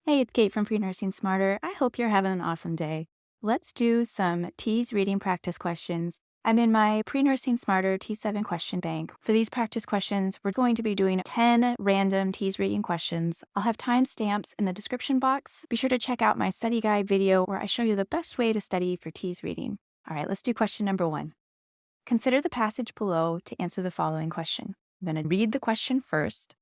Hey, it's Kate from Pre-Nursing Smarter. I hope you're having an awesome day. Let's do some TEAS reading practice questions. I'm in my Pre-Nursing Smarter T7 question bank. For these practice questions, we're going to be doing 10 random TEAS reading questions. I'll have timestamps in the description box. Be sure to check out my study guide video where I show you the best way to study for TEAS reading. All right, let's do question number 1. Consider the passage below to answer the following question. I'm going to read the question first.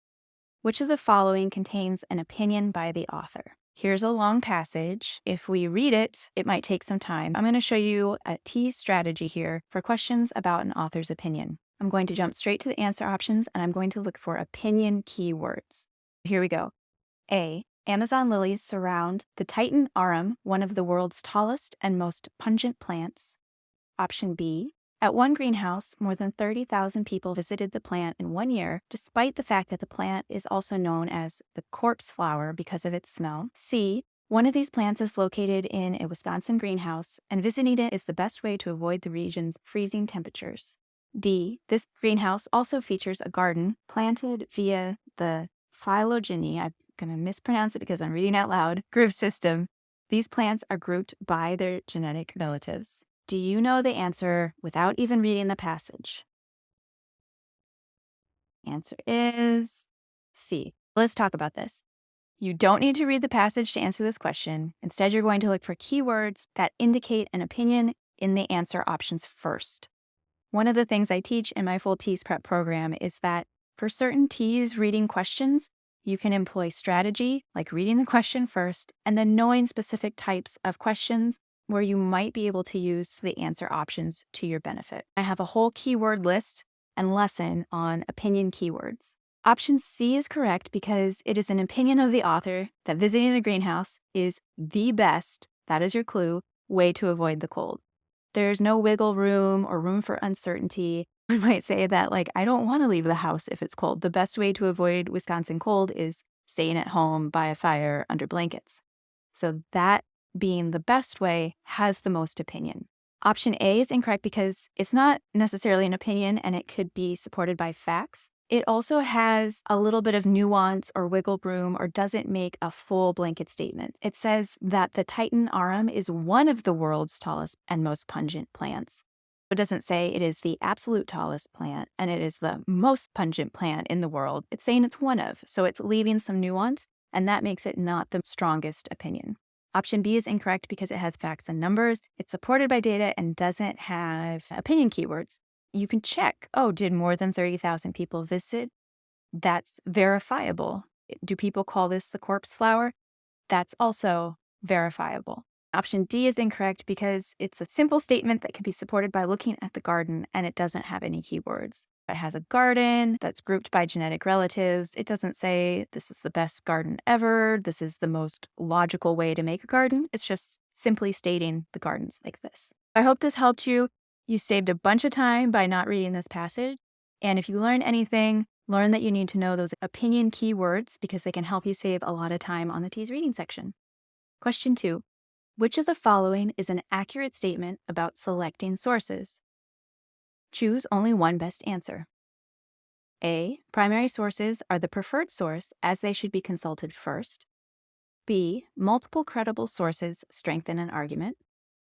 Which of the following contains an opinion by the author? Here's a long passage. If we read it, it might take some time. I'm going to show you a TEAS strategy here for questions about an author's opinion. I'm going to jump straight to the answer options, and I'm going to look for opinion keywords. Here we go. A. Amazon lilies surround the Titan arum, one of the world's tallest and most pungent plants. Option B. At one greenhouse, more than 30,000 people visited the plant in 1 year, despite the fact that the plant is also known as the corpse flower because of its smell. C. One of these plants is located in a Wisconsin greenhouse, and visiting it is the best way to avoid the region's freezing temperatures. D. This greenhouse also features a garden planted via the phylogeny, I'm going to mispronounce it because I'm reading out loud, group system. These plants are grouped by their genetic relatives. Do you know the answer without even reading the passage? Answer is C. Let's talk about this. You don't need to read the passage to answer this question. Instead, you're going to look for keywords that indicate an opinion in the answer options first. One of the things I teach in my full TEAS prep program is that for certain TEAS reading questions, you can employ strategy, like reading the question first, and then knowing specific types of questions where you might be able to use the answer options to your benefit. I have a whole keyword list and lesson on opinion keywords. Option C is correct because it is an opinion of the author that visiting the greenhouse is the best, that is your clue, way to avoid the cold. There's no wiggle room or room for uncertainty. We might say that, I don't want to leave the house if it's cold. The best way to avoid Wisconsin cold is staying at home by a fire under blankets. So that being the best way has the most opinion. Option A is incorrect because it's not necessarily an opinion and it could be supported by facts. It also has a little bit of nuance or wiggle room or doesn't make a full blanket statement. It says that the Titan arum is one of the world's tallest and most pungent plants. It doesn't say it is the absolute tallest plant and it is the most pungent plant in the world. It's saying it's one of, so it's leaving some nuance, and that makes it not the strongest opinion. Option B is incorrect because it has facts and numbers. It's supported by data and doesn't have opinion keywords. You can check, did more than 30,000 people visit? That's verifiable. Do people call this the corpse flower? That's also verifiable. Option D is incorrect because it's a simple statement that can be supported by looking at the garden and it doesn't have any keywords. It has a garden that's grouped by genetic relatives. It doesn't say this is the best garden ever. This is the most logical way to make a garden. It's just simply stating the garden's like this. I hope this helped you. You saved a bunch of time by not reading this passage. And if you learn anything, learn that you need to know those opinion keywords because they can help you save a lot of time on the TEAS reading section. Question 2. Which of the following is an accurate statement about selecting sources? Choose only one best answer. A. Primary sources are the preferred source as they should be consulted first. B. Multiple credible sources strengthen an argument.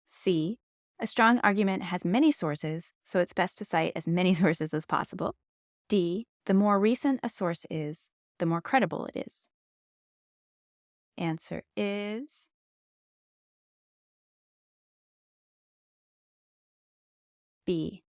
C. A strong argument has many sources, so it's best to cite as many sources as possible. D. The more recent a source is, the more credible it is. Answer is B.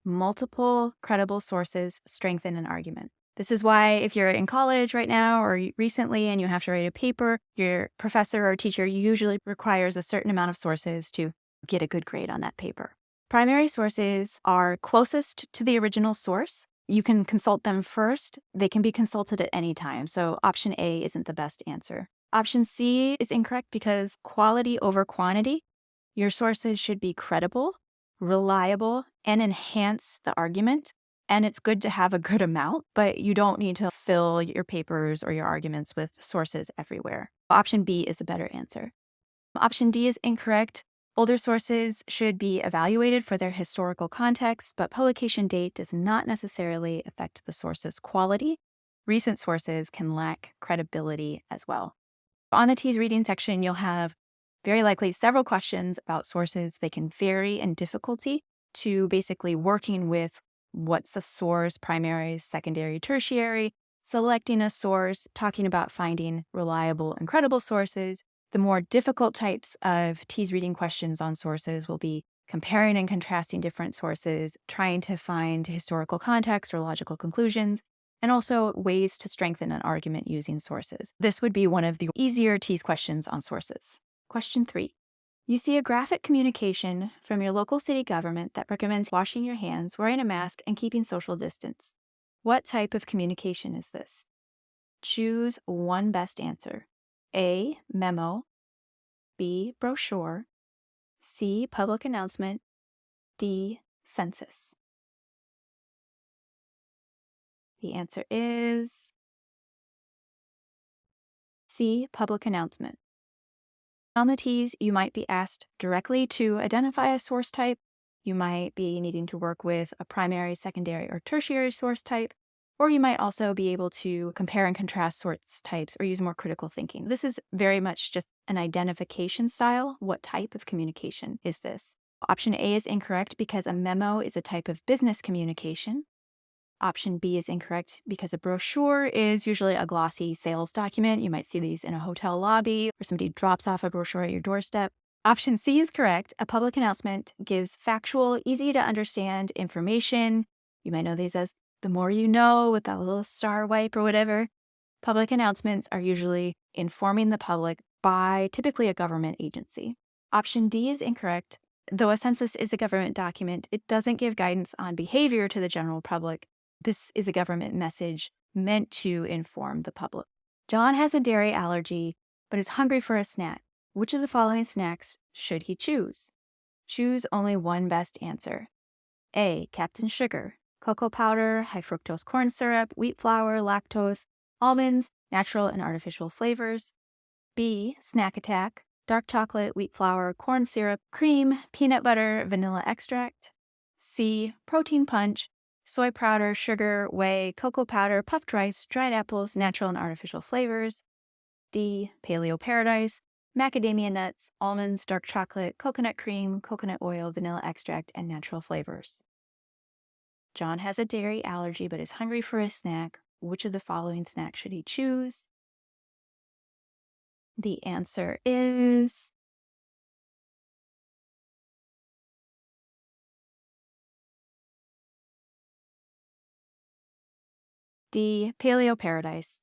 Multiple credible sources strengthen an argument. This is why if you're in college right now or recently and you have to write a paper, your professor or teacher usually requires a certain amount of sources to get a good grade on that paper. Primary sources are closest to the original source. You can consult them first. They can be consulted at any time. So option A isn't the best answer. Option C is incorrect because quality over quantity. Your sources should be credible, reliable, and enhance the argument. And it's good to have a good amount, but you don't need to fill your papers or your arguments with sources everywhere. Option B is a better answer. Option D is incorrect. Older sources should be evaluated for their historical context, but publication date does not necessarily affect the source's quality. Recent sources can lack credibility as well. On the TEAS reading section, you'll have very likely several questions about sources. They can vary in difficulty to basically working with what's a source, primary, secondary, tertiary, selecting a source, talking about finding reliable and credible sources. The more difficult types of TEAS reading questions on sources will be comparing and contrasting different sources, trying to find historical context or logical conclusions, and also ways to strengthen an argument using sources. This would be one of the easier TEAS questions on sources. Question 3. You see a graphic communication from your local city government that recommends washing your hands, wearing a mask, and keeping social distance. What type of communication is this? Choose one best answer. A, memo. B, brochure. C, public announcement. D, census. The answer is C, public announcement. On the TEAS, you might be asked directly to identify a source type. You might be needing to work with a primary, secondary, or tertiary source type, or you might also be able to compare and contrast source types or use more critical thinking. This is very much just an identification style. What type of communication is this? Option A is incorrect because a memo is a type of business communication. Option B is incorrect because a brochure is usually a glossy sales document. You might see these in a hotel lobby or somebody drops off a brochure at your doorstep. Option C is correct. A public announcement gives factual, easy to understand information. You might know these as the more you know with that little star wipe or whatever. Public announcements are usually informing the public by typically a government agency. Option D is incorrect. Though a census is a government document, it doesn't give guidance on behavior to the general public. This is a government message meant to inform the public. John has a dairy allergy, but is hungry for a snack. Which of the following snacks should he choose? Choose only one best answer. A, Captain Sugar, cocoa powder, high fructose corn syrup, wheat flour, lactose, almonds, natural and artificial flavors. B, Snack Attack, dark chocolate, wheat flour, corn syrup, cream, peanut butter, vanilla extract. C, Protein Punch, soy powder, sugar, whey, cocoa powder, puffed rice, dried apples, natural and artificial flavors. D, Paleo Paradise, macadamia nuts, almonds, dark chocolate, coconut cream, coconut oil, vanilla extract, and natural flavors. John has a dairy allergy but is hungry for a snack. Which of the following snacks should he choose? The answer is D, Paleo Paradise.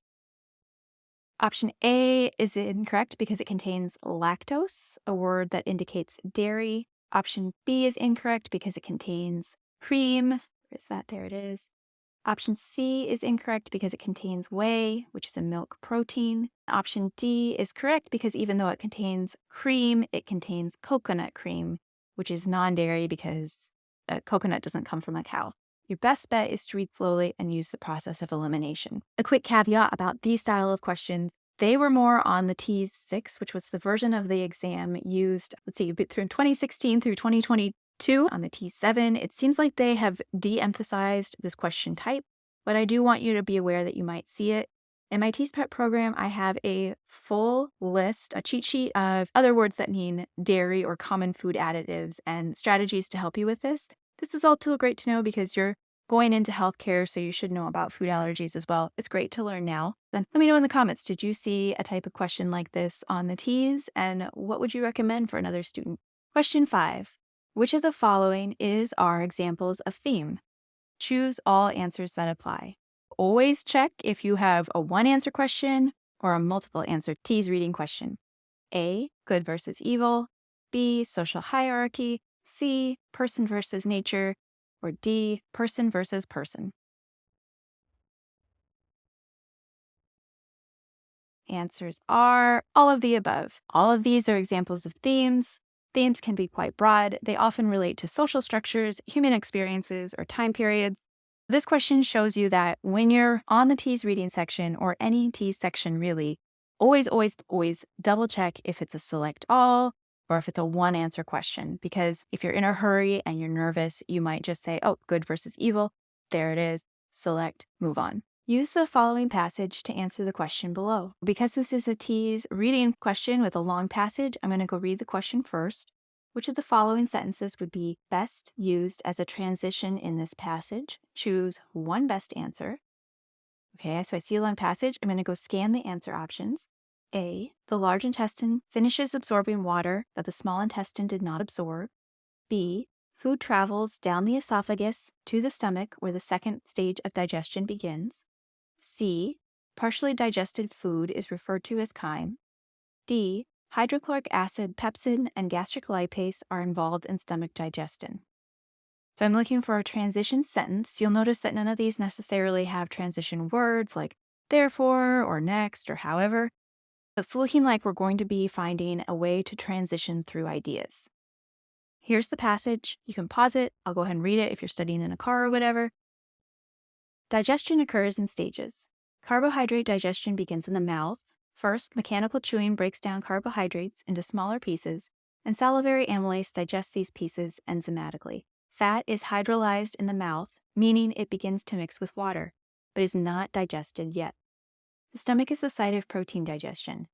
Option A is incorrect because it contains lactose, a word that indicates dairy. Option B is incorrect because it contains cream. Where is that? There it is. Option C is incorrect because it contains whey, which is a milk protein. Option D is correct because even though it contains cream, it contains coconut cream, which is non-dairy because coconut doesn't come from a cow. Your best bet is to read slowly and use the process of elimination. A quick caveat about these style of questions. They were more on the TEAS 6, which was the version of the exam used, through 2016 through 2022. On the TEAS 7, it seems like they have de-emphasized this question type, but I do want you to be aware that you might see it. In my TEAS Prep program, I have a full list, a cheat sheet of other words that mean dairy or common food additives and strategies to help you with this. This is all too great to know because you're going into healthcare, so you should know about food allergies as well. It's great to learn now. Then let me know in the comments, did you see a type of question like this on the TEAS, and what would you recommend for another student? Question 5. Which of the following are examples of theme? Choose all answers that apply. Always check if you have a one-answer question or a multiple-answer TEAS reading question. A, good versus evil. B, social hierarchy. C, person versus nature. Or D, person versus person. Answers are all of the above. All of these are examples of themes. Themes can be quite broad. They often relate to social structures, human experiences, or time periods. This question shows you that when you're on the TEAS reading section, or any TEAS section really, always double check if it's a select all or if it's a one answer question, because if you're in a hurry and you're nervous, you might just say, oh, good versus evil. There it is. Select, move on. Use the following passage to answer the question below. Because this is a TEAS reading question with a long passage, I'm going to go read the question first. Which of the following sentences would be best used as a transition in this passage? Choose one best answer. Okay, so I see a long passage. I'm going to go scan the answer options. A, the large intestine finishes absorbing water that the small intestine did not absorb. B, food travels down the esophagus to the stomach where the second stage of digestion begins. C, partially digested food is referred to as chyme. D, hydrochloric acid, pepsin, and gastric lipase are involved in stomach digestion. So I'm looking for a transition sentence. You'll notice that none of these necessarily have transition words like therefore or next or however. It's looking like we're going to be finding a way to transition through ideas. Here's the passage. You can pause it. I'll go ahead and read it if you're studying in a car or whatever. Digestion occurs in stages. Carbohydrate digestion begins in the mouth. First, mechanical chewing breaks down carbohydrates into smaller pieces, and salivary amylase digests these pieces enzymatically. Fat is hydrolyzed in the mouth, meaning it begins to mix with water, but is not digested yet. The stomach is the site of protein digestion.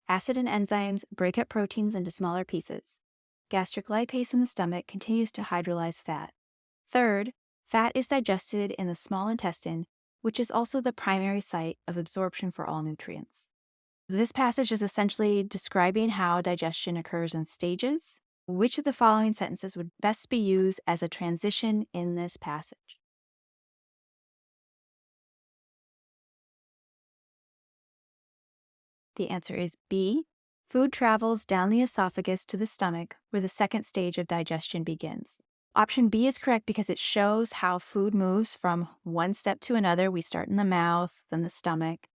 Acid and enzymes break up proteins into smaller pieces. Gastric lipase in the stomach continues to hydrolyze fat. Third, fat is digested in the small intestine, which is also the primary site of absorption for all nutrients. This passage is essentially describing how digestion occurs in stages. Which of the following sentences would best be used as a transition in this passage? The answer is B. Food travels down the esophagus to the stomach, where the second stage of digestion begins. Option B is correct because it shows how food moves from one step to another. We start in the mouth, then the stomach.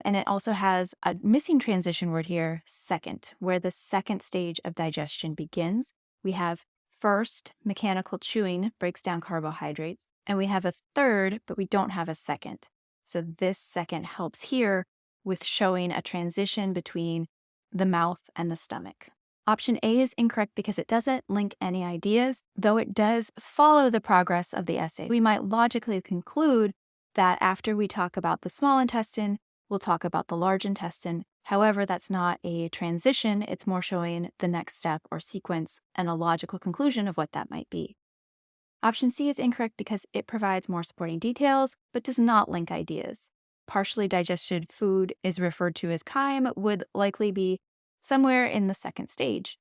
And it also has a missing transition word here, second, where the second stage of digestion begins. We have first, mechanical chewing breaks down carbohydrates, and we have a third, but we don't have a second. So this second helps here with showing a transition between the mouth and the stomach. Option A is incorrect because it doesn't link any ideas, though it does follow the progress of the essay. We might logically conclude that after we talk about the small intestine, we'll talk about the large intestine. However, that's not a transition. It's more showing the next step or sequence and a logical conclusion of what that might be. Option C is incorrect because it provides more supporting details, but does not link ideas. Partially digested food is referred to as chyme, would likely be somewhere in the second stage.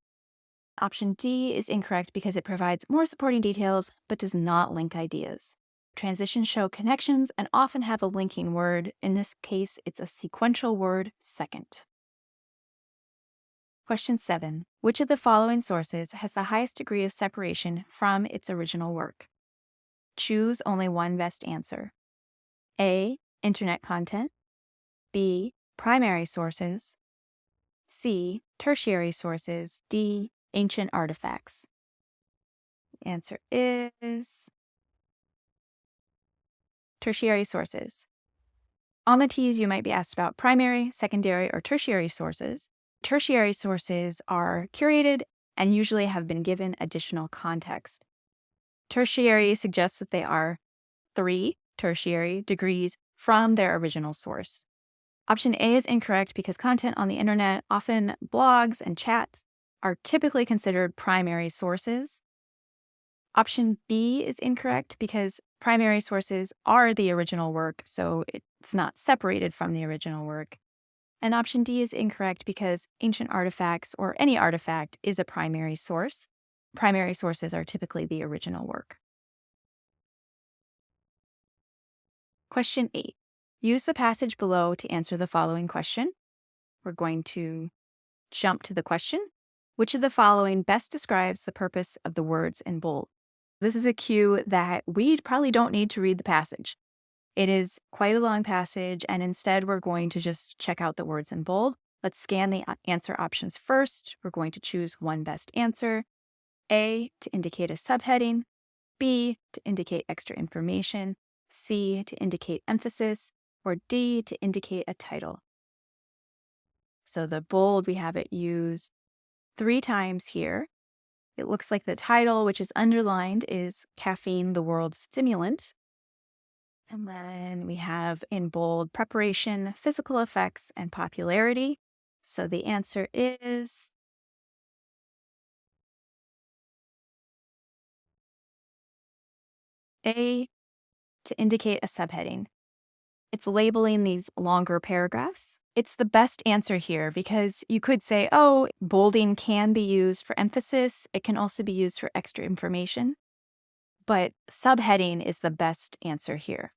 Option D is incorrect because it provides more supporting details, but does not link ideas. Transitions show connections and often have a linking word. In this case, it's a sequential word, second. Question 7. Which of the following sources has the highest degree of separation from its original work? Choose only one best answer. A. Internet content. B. Primary sources. C. Tertiary sources. D. Ancient artifacts. The answer is tertiary sources. On the TEAS, you might be asked about primary, secondary, or tertiary sources. Tertiary sources are curated and usually have been given additional context. Tertiary suggests that they are 3 tertiary degrees from their original source. Option A is incorrect because content on the internet, often blogs and chats, are typically considered primary sources. Option B is incorrect because primary sources are the original work, so it's not separated from the original work. And option D is incorrect because ancient artifacts or any artifact is a primary source. Primary sources are typically the original work. Question 8. Use the passage below to answer the following question. We're going to jump to the question. Which of the following best describes the purpose of the words in bold? This is a cue that we probably don't need to read the passage. It is quite a long passage, and instead we're going to just check out the words in bold. Let's scan the answer options first. We're going to choose one best answer. A, to indicate a subheading. B, to indicate extra information. C, to indicate emphasis. Or D, to indicate a title. So the bold, we have it used 3 times here. It looks like the title, which is underlined, is Caffeine, the World's Stimulant. And then we have in bold preparation, physical effects, and popularity. So the answer is A, to indicate a subheading. It's labeling these longer paragraphs. It's the best answer here because you could say, oh, bolding can be used for emphasis. It can also be used for extra information. But subheading is the best answer here.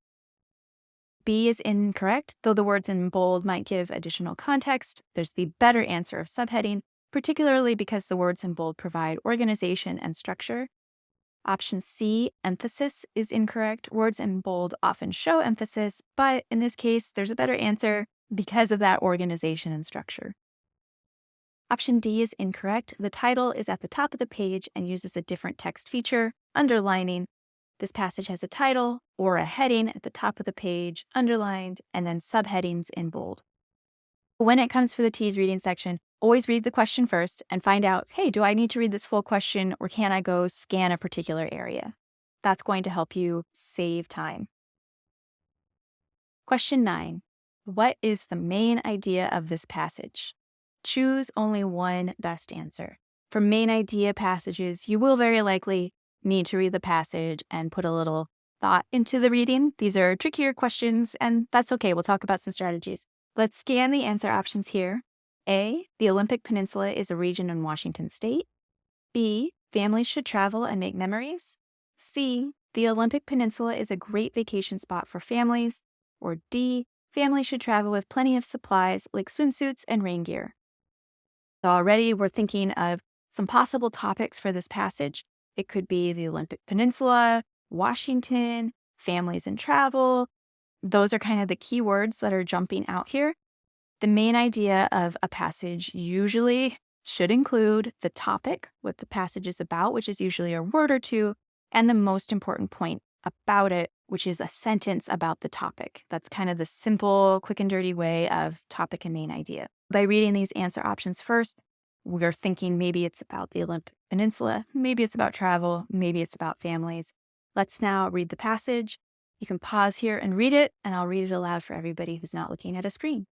B is incorrect, though the words in bold might give additional context. There's the better answer of subheading, particularly because the words in bold provide organization and structure. Option C, emphasis, is incorrect. Words in bold often show emphasis, but in this case, there's a better answer because of that organization and structure. Option D is incorrect. The title is at the top of the page and uses a different text feature, underlining. This passage has a title or a heading at the top of the page, underlined, and then subheadings in bold. When it comes for the TEAS reading section, always read the question first and find out, hey, do I need to read this full question or can I go scan a particular area? That's going to help you save time. Question 9. What is the main idea of this passage? Choose only one best answer. For main idea passages, you will very likely need to read the passage and put a little thought into the reading. These are trickier questions, and that's okay. We'll talk about some strategies. Let's scan the answer options here. A, the Olympic Peninsula is a region in Washington state. B, families should travel and make memories. C, the Olympic Peninsula is a great vacation spot for families. Or D, families should travel with plenty of supplies like swimsuits and rain gear. So already we're thinking of some possible topics for this passage. It could be the Olympic Peninsula, Washington, families and travel. Those are kind of the key words that are jumping out here. The main idea of a passage usually should include the topic, what the passage is about, which is usually a word or two, and the most important point about it, which is a sentence about the topic. That's kind of the simple, quick and dirty way of topic and main idea. By reading these answer options first, we're thinking maybe it's about the Olympic Peninsula, maybe it's about travel, maybe it's about families. Let's now read the passage. You can pause here and read it, and I'll read it aloud for everybody who's not looking at a screen.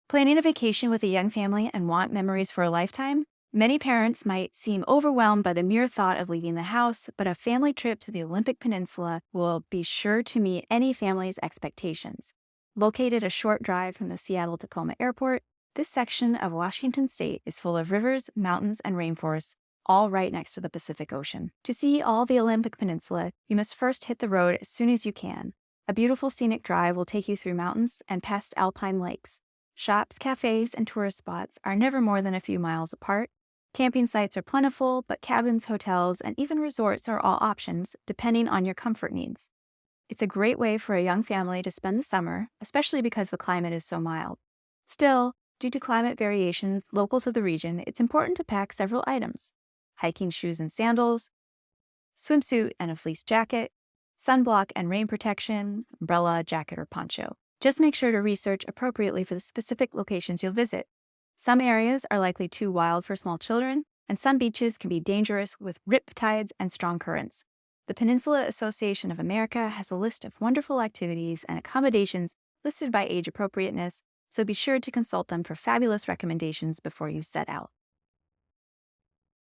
Planning a vacation with a young family and want memories for a lifetime? Many parents might seem overwhelmed by the mere thought of leaving the house, but a family trip to the Olympic Peninsula will be sure to meet any family's expectations. Located a short drive from the Seattle-Tacoma Airport, this section of Washington state is full of rivers, mountains, and rainforests, all right next to the Pacific Ocean. To see all the Olympic Peninsula, you must first hit the road as soon as you can. A beautiful scenic drive will take you through mountains and past alpine lakes. Shops, cafes, and tourist spots are never more than a few miles apart. Camping sites are plentiful, but cabins, hotels, and even resorts are all options, depending on your comfort needs. It's a great way for a young family to spend the summer, especially because the climate is so mild. Still, due to climate variations local to the region, it's important to pack several items: hiking shoes and sandals, swimsuit and a fleece jacket, sunblock and rain protection, umbrella, jacket, or poncho. Just make sure to research appropriately for the specific locations you'll visit. Some areas are likely too wild for small children, and some beaches can be dangerous with rip tides and strong currents. The Peninsula Association of America has a list of wonderful activities and accommodations listed by age appropriateness, so be sure to consult them for fabulous recommendations before you set out.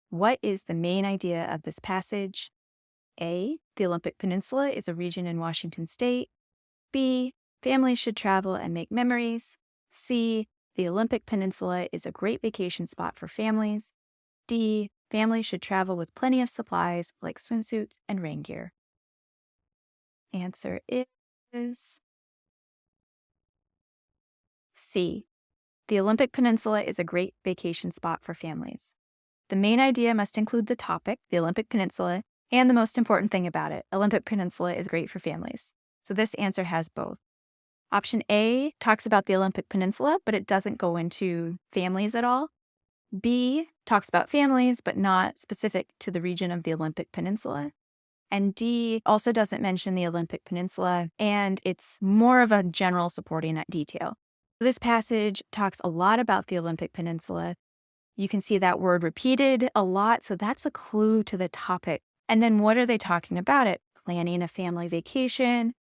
What is the main idea of this passage? A, the Olympic Peninsula is a region in Washington state. B, families should travel and make memories. C, the Olympic Peninsula is a great vacation spot for families. D, families should travel with plenty of supplies like swimsuits and rain gear. Answer is C. The Olympic Peninsula is a great vacation spot for families. The main idea must include the topic, the Olympic Peninsula, and the most important thing about it, Olympic Peninsula is great for families. So this answer has both. Option A talks about the Olympic Peninsula, but it doesn't go into families at all. B talks about families, but not specific to the region of the Olympic Peninsula. And D also doesn't mention the Olympic Peninsula, and it's more of a general supporting detail. This passage talks a lot about the Olympic Peninsula. You can see that word repeated a lot, so that's a clue to the topic. And then what are they talking about it? planning a family vacation.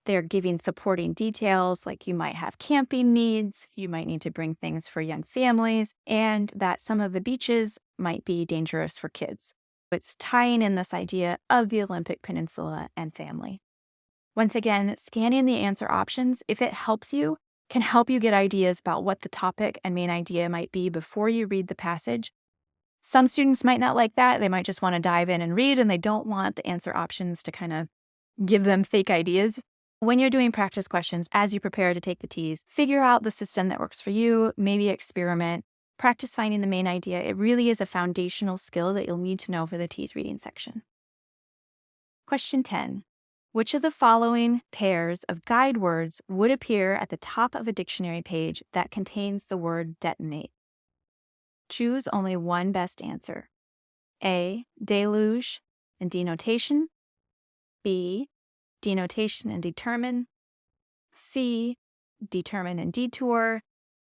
They're giving supporting details like you might have camping needs, you might need to bring things for young families, and that some of the beaches might be dangerous for kids. It's tying in this idea of the Olympic Peninsula and family. Once again, scanning the answer options, if it helps you, can help you get ideas about what the topic and main idea might be before you read the passage. Some students might not like that. They might just want to dive in and read, and they don't want the answer options to kind of give them fake ideas. When you're doing practice questions, as you prepare to take the TEAS, figure out the system that works for you, maybe experiment, practice finding the main idea. It really is a foundational skill that you'll need to know for the TEAS reading section. Question 10. Which of the following pairs of guide words would appear at the top of a dictionary page that contains the word detonate? Choose only one best answer. A, deluge and denotation. B, denotation and determine. C, determine and detour.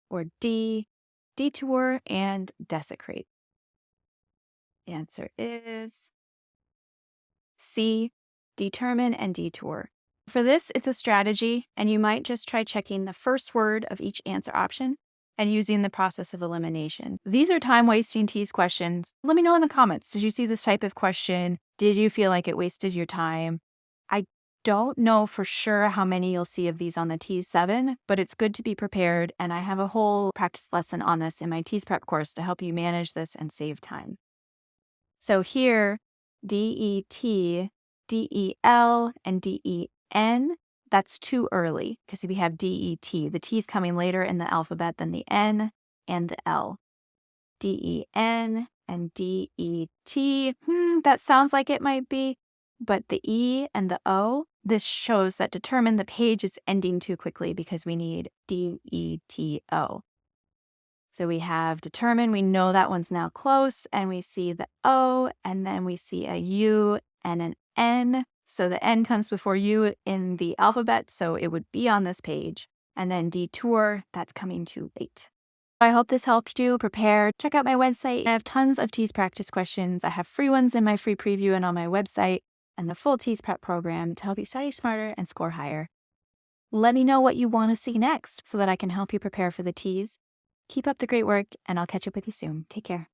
Or D, detour and desecrate. The answer is C, determine and detour. For this, it's a strategy, and you might just try checking the first word of each answer option and using the process of elimination. These are time-wasting TEAS questions. Let me know in the comments. Did you see this type of question? Did you feel like it wasted your time? I don't know for sure how many you'll see of these on the TEAS 7, but it's good to be prepared, and I have a whole practice lesson on this in my TEAS prep course to help you manage this and save time. So here, D-E-T, D-E-L, and D-E-N, that's too early because we have D-E-T. The T is coming later in the alphabet than the N and the L. D-E-N and D-E-T, that sounds like it might be, but the E and the O, this shows that determine the page is ending too quickly because we need D-E-T-O. So we have determine, we know that one's now close, and we see the O, and then we see a U and an N. So the N comes before U in the alphabet, so it would be on this page. And then detour, that's coming too late. I hope this helped you prepare. Check out my website. I have tons of TEAS practice questions. I have free ones in my free preview and on my website, and the full TEAS prep program to help you study smarter and score higher. Let me know what you want to see next so that I can help you prepare for the TEAS. Keep up the great work, and I'll catch up with you soon. Take care.